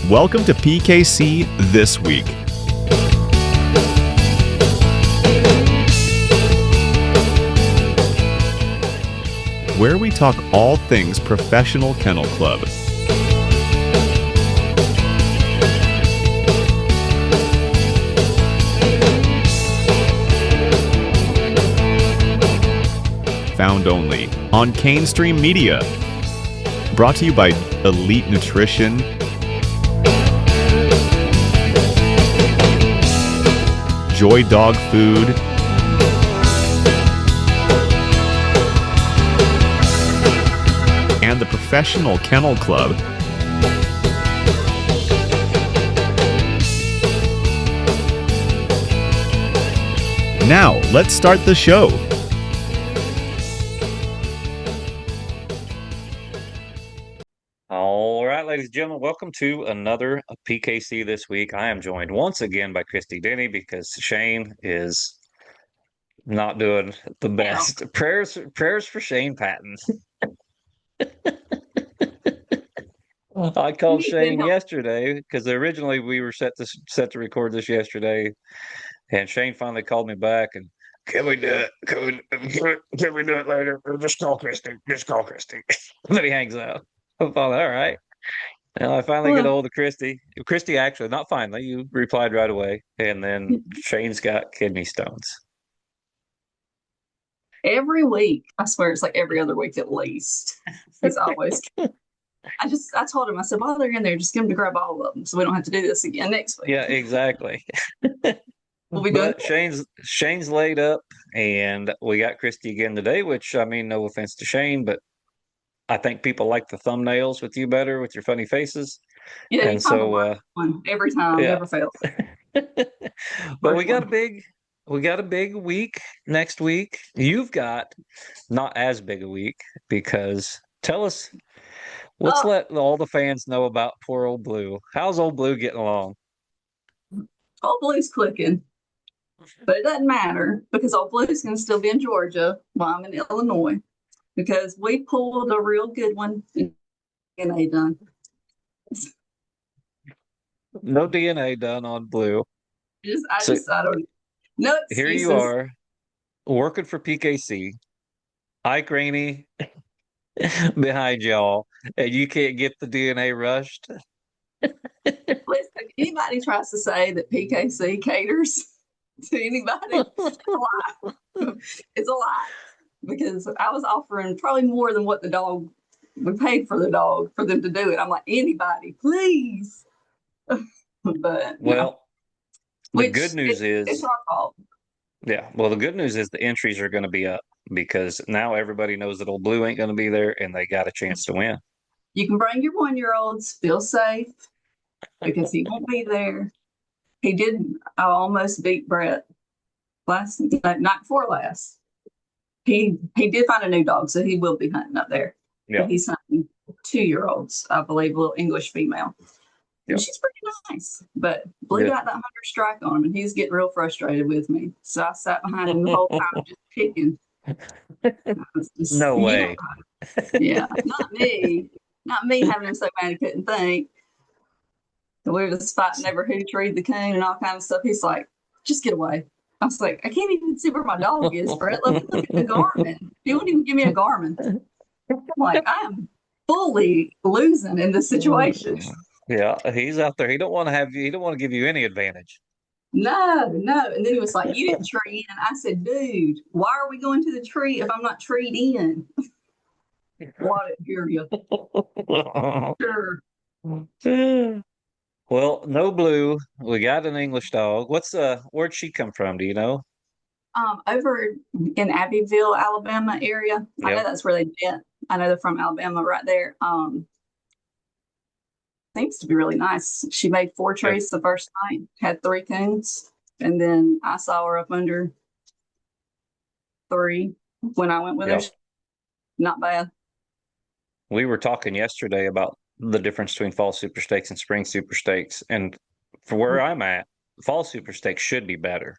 Welcome to PKC This Week. Where we talk all things professional kennel club. Found only on Cane Stream Media. Brought to you by Elite Nutrition, Joy Dog Food, and the Professional Kennel Club. Now, let's start the show. All right, ladies and gentlemen, welcome to another PKC This Week. I am joined once again by Kristi Denny because Shane is not doing the best. Prayers for Shane Patton. I called Shane yesterday because originally we were set to record this yesterday, and Shane finally called me back and can we do it? Can we do it later? Or just call Kristi. Just call Kristi. Then he hangs up. I'm all right. Well, I finally get a hold of Kristi. Kristi, actually, not finally, you replied right away. And then Shane's got kidney stones. Every week, I swear it's like every other week at least. He's always. I told him, I said, while they're in there, just get him to grab all of them so we don't have to do this again next week. Yeah, exactly. We'll be done. But Shane's laid up, and we got Kristi again today, which, I mean, no offense to Shane, but I think people like the thumbnails with you better, with your funny faces. Yeah, and so one every time, yeah. never fails. But we got a big week next week. You've got not as big a week because let's let all the fans know about poor old Blue. How's old Blue getting along? Old Blue's clicking, but it doesn't matter because old Blue's going to still be in Georgia while I'm in Illinois because we pulled a real good one in DNA done. No DNA done on Blue. I don't know. Here you are working for PKC. Ike Rainey behind y'all, and you can't get the DNA rushed. Listen, if anybody tries to say that PKC caters to anybody, it's a lie. It's a lie because I was offering probably more than what we paid for the dog for them to do it. I'm like, anybody, please. But well, the good news is it's our fault. Yeah, well, the good news is the entries are going to be up because now everybody knows that old Blue ain't going to be there, and they got a chance to win. You can bring your 1-year-olds, feel safe because he won't be there. I almost beat Brett night before last. He did find a new dog, so he will be hunting up there. Yeah. But he's hunting 2-year-olds, I believe, a little English female. Yeah. She's pretty nice, but Blue got that hunter strike on him, and he's getting real frustrated with me. So I sat behind him the whole time just picking. No way. Yeah, not me. Not me having him so mad he couldn't think. So we were just fighting over who treed the coon and all kinds of stuff. He's like, just get away. I was like, I can't even see where my dog is, Brett. Let me look at the Garmin. He wouldn't even give me a Garmin. I'm like, I am fully losing in this situation. Yeah, he's out there. He don't want to give you any advantage. No. And then he was like, you didn't tree in. I said, dude, why are we going to the tree if I'm not treed in? What a hear you. Sure. Well, no Blue. We got an English dog. Where'd she come from? Do you know? Over in Abbeville, Alabama area. I know that's where they met. I know they're from Alabama right there. Seems to be really nice. She made 4 trees the first night, had 3 coons, and then I saw her up under 3 when I went with her. Not bad. We were talking yesterday about the difference between fall super stakes and spring super stakes, and for where I'm at, fall super stakes should be better.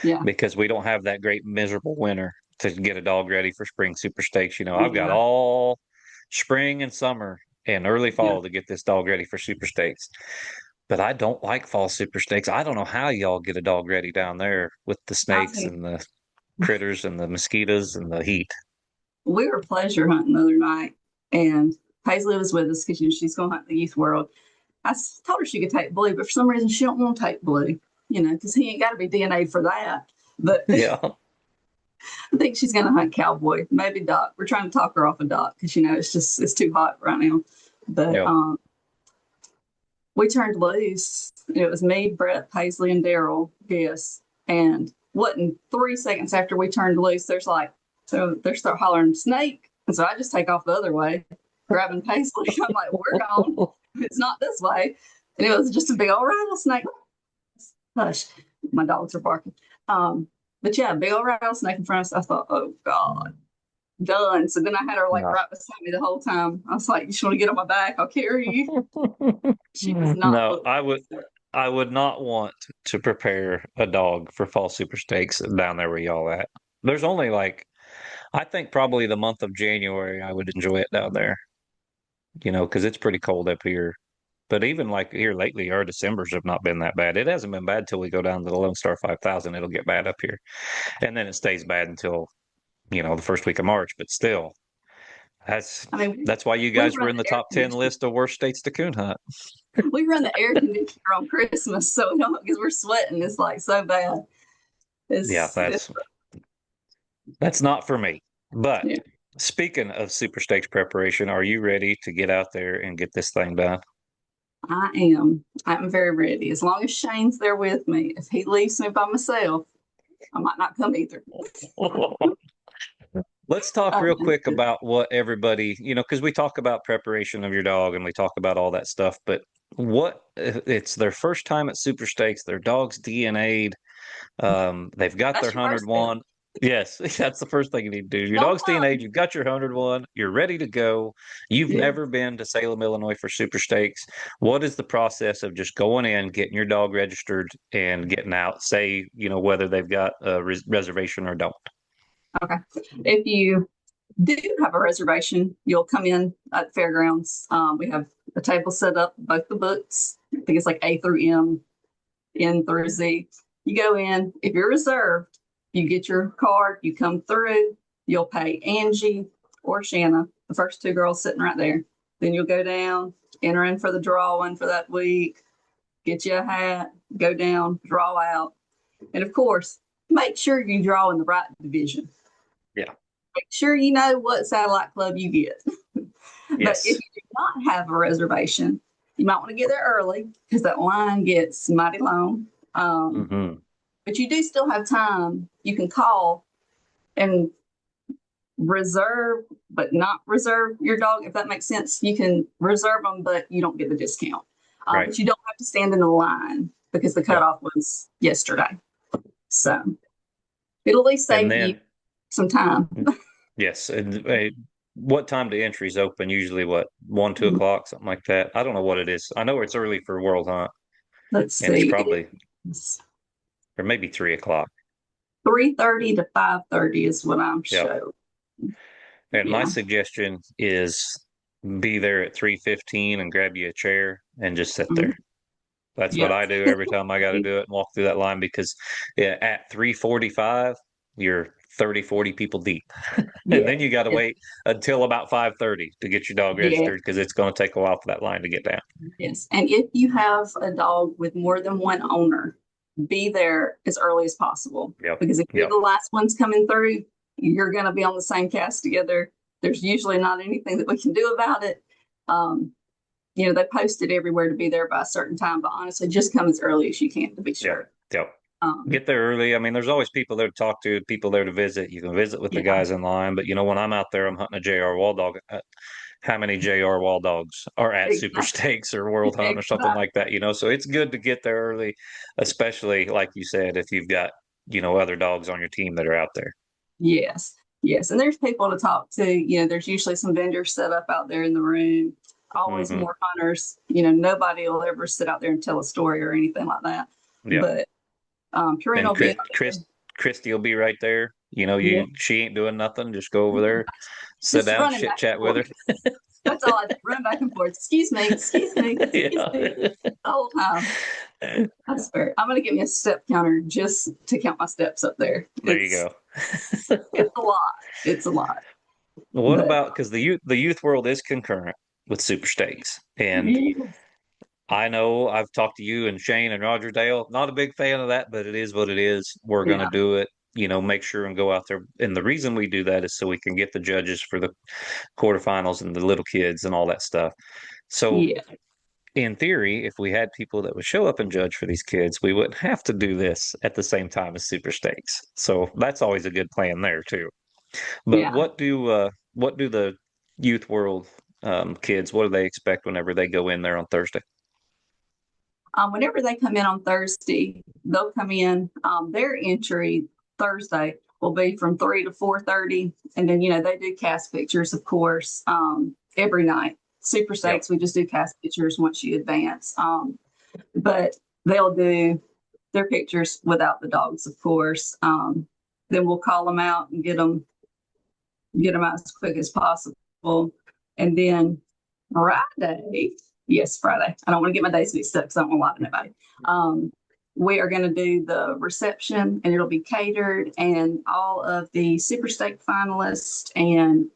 Yeah, because we don't have that great miserable winter to get a dog ready for spring super stakes. I've got all spring and summer in early fall to get this dog ready for Super Stakes. But I don't like fall Super Stakes. I don't know how y'all get a dog ready down there with the snakes and the critters and the mosquitoes and the heat. We were pleasure hunting the other night, and Paisley was with us because she's going to hunt the youth world. I told her she could take Blue, but for some reason she don't want to take Blue, because he ain't got to be DNA'd for that. But Yeah. I think she's going to hunt Cowboy, maybe Doc. We're trying to talk her off of Doc because, it's too hot right now. But we turned loose. It was me, Brett, Paisley, and Daryl, yes. And wasn't 3 seconds after we turned loose, they start hollering snake. And so I just take off the other way, grabbing Paisley. I'm like, we're gone. It's not this way. And it was just a big old rattlesnake. Hush, my dogs are barking. But yeah, big old rattlesnake in front of us. I thought, oh God, done. So then I had her right beside me the whole time. I was like, you just want to get on my back? I'll carry you. She was not. No, I would not want to prepare a dog for fall Super Stakes down there where y'all at. There's only I think probably the month of January I would enjoy it down there. Because it's pretty cold up here. But even here lately, our Decembers have not been that bad. It hasn't been bad till we go down to the Lone Star 5000. It'll get bad up here. And then it stays bad until, the first week of March. But still, that's why you guys were in the top 10 list of worst states to coon hunt. We run the air conditioner on Christmas, so because we're sweating, it's so bad. That's not for me. But speaking of Super Stakes preparation, are you ready to get out there and get this thing done? I am. I'm very ready. As long as Shane's there with me. If he leaves me by myself, I might not come either. Let's talk real quick about what everybody, because we talk about preparation of your dog and we talk about all that stuff, but it's their first time at Super Stakes, their dog's DNA'd, they've got their 101. Yes, that's the first thing you need to do. Your dog's DNA'd, you've got your 101, you're ready to go. You've never been to Salem, Illinois for Super Stakes. What is the process of just going in, getting your dog registered and getting out, say, whether they've got a reservation or don't? Okay. If you do have a reservation, you'll come in at the fairgrounds. We have a table set up, both the books. I think it's A through M, N through Z. You go in. If you're reserved, you get your card, you come through, you'll pay Angie or Shanna, the first two girls sitting right there. Then you'll go down, enter in for the drawing for that week, get you a hat, go down, draw out. And of course, make sure you draw in the right division. Yeah. Make sure you know what satellite club you get. Yes. But if you do not have a reservation, you might want to get there early because that line gets mighty long. But you do still have time. You can call and reserve, but not reserve your dog, if that makes sense. You can reserve them, but you don't get the discount. Right. But you don't have to stand in the line because the cutoff was yesterday. So it'll at least save you some time. Yes. And what time do entries open? Usually 1, 2 o'clock, something like that. I don't know what it is. I know it's early for World Hunt. Let's see. It's probably, or maybe 3 o'clock. 3:30 to 5:30 is what I'm showing. And my suggestion is be there at 3:15 and grab you a chair and just sit there. That's what I do every time I got to do it and walk through that line because at 3:45, you're 30, 40 people deep. And then you got to wait until about 5:30 to get your dog registered because it's going to take a while for that line to get down. Yes. And if you have a dog with more than one owner, be there as early as possible. Because if you're the last ones coming through, you're going to be on the same cast together. There's usually not anything that we can do about it. They posted everywhere to be there by a certain time, but honestly, just come as early as you can to be sure. Get there early. I mean, there's always people there to talk to, people there to visit. You can visit with the guys in line, but when I'm out there, I'm hunting a JR Wall dog. How many JR Wall dogs are at Super Stakes or World Hunt or something like that? So it's good to get there early, especially like you said, if you've got other dogs on your team that are out there. Yes, and there's people to talk to. There's usually some vendors set up out there in the room. Always more hunters. Nobody will ever sit out there and tell a story or anything like that. But Purina will be Kristi will be right there. She ain't doing nothing. Just go over there, sit down, chit chat with her. That's all I do. Run back and forth. Excuse me, excuse me, excuse Yeah. me. The whole time. I swear. I'm gonna give me a step counter just to count my steps up there. There you go. It's a lot. It's a lot. What But about, because the youth world is concurrent with Super Stakes, and yeah, I know I've talked to you and Shane and Roger Dale. Not a big fan of that, but it is what it is. We're going to yeah, do it. Make sure and go out there. And the reason we do that is so we can get the judges for the quarterfinals and the little kids and all that stuff. So, yeah, in theory, if we had people that would show up and judge for these kids, we wouldn't have to do this at the same time as Super Stakes. So that's always a good plan there too. But yeah. what do the youth world kids? What do they expect whenever they go in there on Thursday? Whenever they come in on Thursday, they'll come in. Their entry Thursday will be from 3 to 4:30, and then they do cast pictures, of course, every night. Super Yep. Stakes, we just do cast pictures once you advance, but they'll do their pictures without the dogs, of course. Then we'll call them out and get them out as quick as possible, and then Friday. Yes, Friday. I don't want to get my days mixed up because I don't want to lie to nobody. We are going to do the reception, and it'll be catered, and all of the Super Stake finalists and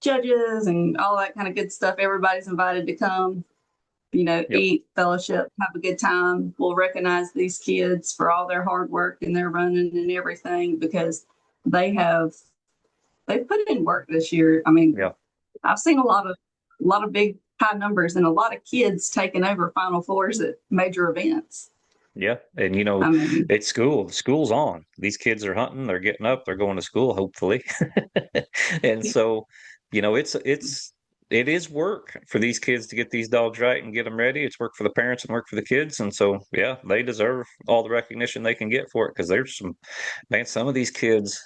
judges and all that kind of good stuff. Everybody's invited to come, Yep. eat, fellowship, have a good time. We'll recognize these kids for all their hard work and their running and everything, because they've put in work this year. I mean, Yeah. I've seen a lot of big high numbers and a lot of kids taking over Final Fours at major events. Yeah. And I mean, it's school. School's on. These kids are hunting, they're getting up, they're going to school, hopefully. And so, it is work for these kids to get these dogs right and get them ready. It's work for the parents and work for the kids. And so, yeah, they deserve all the recognition they can get for it, because there's some of these kids,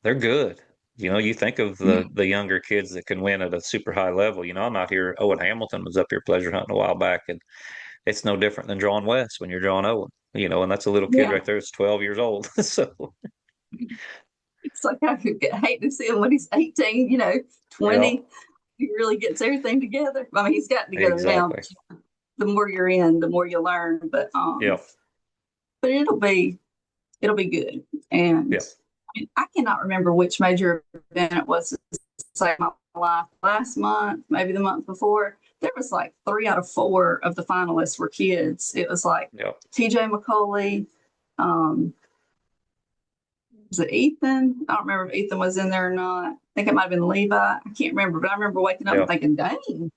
they're good. You think of the younger kids that can win at a super high level. I'm out here. Owen Hamilton was up here pleasure hunting a while back, and it's no different than drawing West when you're drawing Owen. And that's a little kid yeah, right there. It's 12 years old. So it's like I could hate to see him when he's 18, yeah, 20. He really gets everything together. I mean, he's gotten together now. exactly. The more you're in, the more you learn. But Yeah, it'll be good. And yeah, I cannot remember which major event it was. It's like my life last month, maybe the month before. There was like 3 out of 4 of the finalists were kids. It was like yeah. TJ McCauley. Was it Ethan? I don't remember if Ethan was in there or not. I think it might have been Levi. I can't remember, but I remember waking up Yeah. and thinking, dang,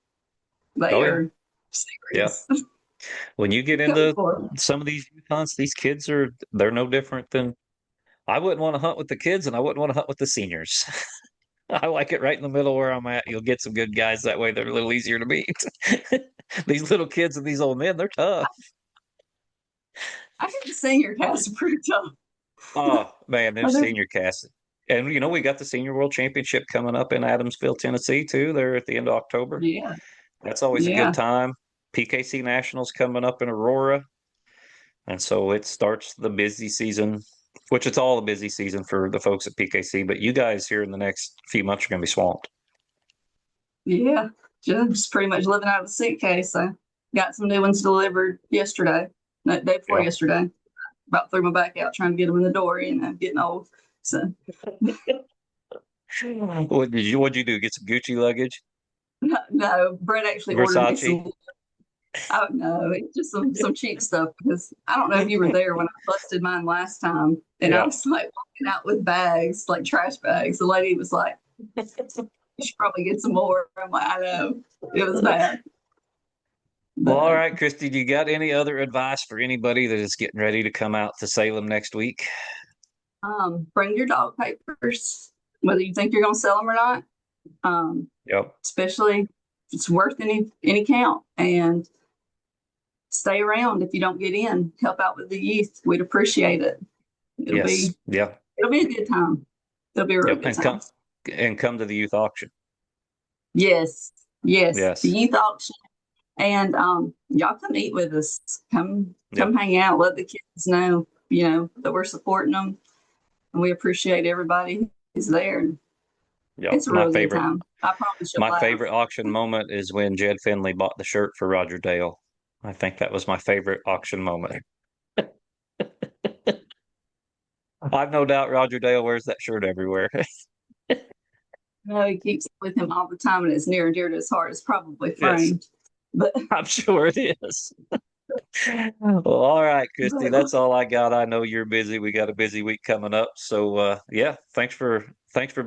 they Oh, yeah. are serious. When you get Go into for it. some of these youth hunts, these kids they're no different than, I wouldn't want to hunt with the kids and I wouldn't want to hunt with the seniors. I like it right in the middle where I'm at. You'll get some good guys that way. They're a little easier to beat. These little kids and these old men, they're tough. I hear the senior cast are pretty tough. Oh man, they're Are they- senior cast. And we got the Senior World Championship coming up in Adamsville, Tennessee too. They're at the end of October. Yeah, That's always a yeah, good time. PKC Nationals coming up in Aurora. And so it starts the busy season, which it's all a busy season for the folks at PKC, but you guys here in the next few months are going to be swamped. yeah. Just pretty much living out of a suitcase. I got some new ones delivered yesterday, no, day before Yeah. yesterday. About threw my back out trying to get them in the door. Getting old. So What'd you do? Get some Gucci luggage? no, Brett actually ordered me Versace? some. Oh no, it's just some cheap stuff, because I don't know if you were there when I busted mine last time, and Yeah. I was like walking out with bags, like trash bags. The lady was like, "You should probably get some more." I'm like, I know, it was bad. Well, But, all right, Kristi, do you got any other advice for anybody that is getting ready to come out to Salem next week? bring your dog papers, whether you think you're going to sell them or not. Yep. Especially if it's worth any count, and stay around. If you don't get in, help out with the youth. We'd appreciate it. It'll Yes. Yeah. be a good time. It'll be a real Yep. good And time. come to the youth auction. Yes, Yes. the youth auction, and y'all come eat with us. Come Yep. hang out. Let the kids know that we're supporting them, and we appreciate everybody who's there. Yeah, It's a real good time. I promise you'll my laugh. favorite auction moment is when Jed Finley bought the shirt for Roger Dale. I think that was my favorite auction moment. I've no doubt Roger Dale wears that shirt everywhere. No, he keeps it with him all the time, and it's near and dear to his heart. It's probably Yes. framed, but I'm sure it is. Well, all right, Kristi, that's all I got. I know you're busy. We got a busy week coming up. So yeah, thanks for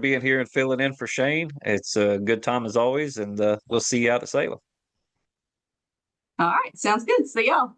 being here and filling in for Shane. It's a good time as always, and we'll see you out at Salem. all right, sounds good. See y'all.